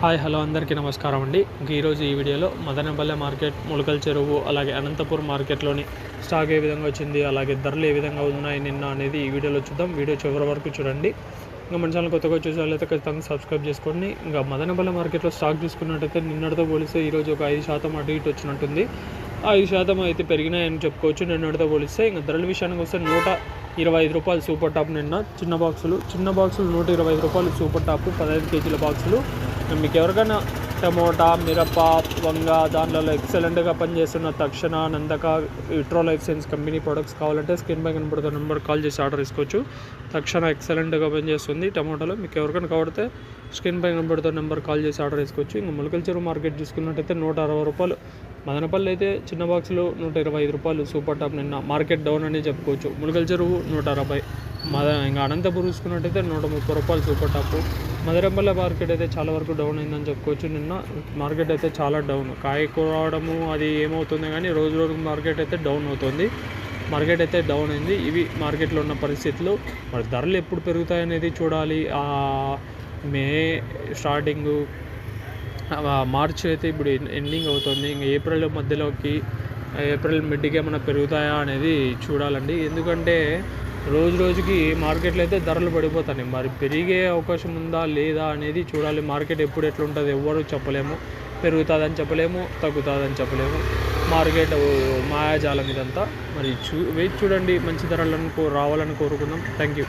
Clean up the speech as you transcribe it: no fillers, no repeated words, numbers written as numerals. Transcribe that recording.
Hi hello అందరికీ నమస్కారం అండి. ఈరోజు ఈ వీడియోలో మదనపల్లె మార్కెట్, ములకల్ చెరువు, అలాగే అనంతపురం మార్కెట్లోని స్టాక్ ఏ విధంగా వచ్చింది, అలాగే ధరలు ఏ విధంగా ఉన్నాయి నిన్న అనేది ఈ వీడియోలో చూద్దాం. వీడియో చివరి వరకు చూడండి. ఇంకా మన ఛానల్ కొత్తగా చూసే వాళ్ళైతే ఖచ్చితంగా సబ్స్క్రైబ్ చేసుకోండి. ఇంకా మదనపల్లె మార్కెట్లో స్టాక్ చూసుకున్నట్టయితే నిన్నటితో పోలిస్తే ఈరోజు ఒక 5% అటు ఇటు వచ్చినట్టుంది. 5% అయితే పెరిగినాయని చెప్పుకోవచ్చు నిన్నటితో పోలిస్తే. ఇంకా ధరల విషయానికి వస్తే 125 రూపాయలు సూపర్ టాప్. నిన్న చిన్న బాక్సులు 125 రూపాయలు సూపర్ టాప్ 15 కేజీల బాక్సులు. మీకు ఎవరికైనా టమోటా, మిరప, వంగ దాంట్లో ఎక్సలెంట్గా పనిచేస్తున్న తక్షణ, నందక, విట్రోల్ ఎక్సెన్స్ కంపెనీ ప్రొడక్ట్స్ కావాలంటే స్క్రీన్ పై కనబడుతున్న నెంబర్ కాల్ చేసి ఆర్డర్ తీసుకోవచ్చు. తక్షణ ఎక్సలెంట్గా పనిచేస్తుంది టమోటాలో. మీకు ఎవరికైనా కావాలంటే స్క్రీన్ పై కనబడుతున్న నెంబర్ కాల్ చేసి ఆర్డర్ తీసుకోవచ్చు. ఇంకా ములకల్ చెరువు మార్కెట్ చూసుకున్నట్టయితే 160 రూపాయలు. మదనపల్లి అయితే చిన్న బాక్సులు 125 రూపాయలు సూపర్ టాప్. నిన్న మార్కెట్ డౌన్ అని చెప్పుకోవచ్చు. ములకల్ చెరువు 160. ఇంకా అనంతపురం చూసుకున్నట్టయితే 130 రూపాయలు సూపర్ టాప్. మదనపల్లె మార్కెట్ అయితే చాలా వరకు డౌన్ అయిందని చెప్పుకోవచ్చు. నిన్న మార్కెట్ అయితే చాలా డౌన్. కాయ రావడము అది ఏమవుతుంది కానీ రోజు రోజుకు మార్కెట్ అయితే డౌన్ అవుతుంది. మార్కెట్ అయితే డౌన్ అయింది. ఇవి మార్కెట్లో ఉన్న పరిస్థితులు. మరి ధరలు ఎప్పుడు పెరుగుతాయనేది చూడాలి. మే స్టార్టింగు, మార్చ్ అయితే ఇప్పుడు ఎండింగ్ అవుతుంది. ఇంకా ఏప్రిల్ మధ్యలోకి, ఏప్రిల్ మిడ్కి ఏమైనా పెరుగుతాయా అనేది చూడాలండి. ఎందుకంటే రోజు రోజుకి మార్కెట్లో అయితే ధరలు పడిపోతాయి. మరి పెరిగే అవకాశం ఉందా లేదా అనేది చూడాలి. మార్కెట్ ఎప్పుడు ఎట్లుంటుంది ఎవ్వరూ చెప్పలేము. పెరుగుతుందని చెప్పలేము, తగ్గుతుందని చెప్పలేము. మార్కెట్ మాయాజాలం ఇదంతా. మరి వెయిట్ చూడండి. మంచి ధరలను రావాలని కోరుకుందాం. Thank you.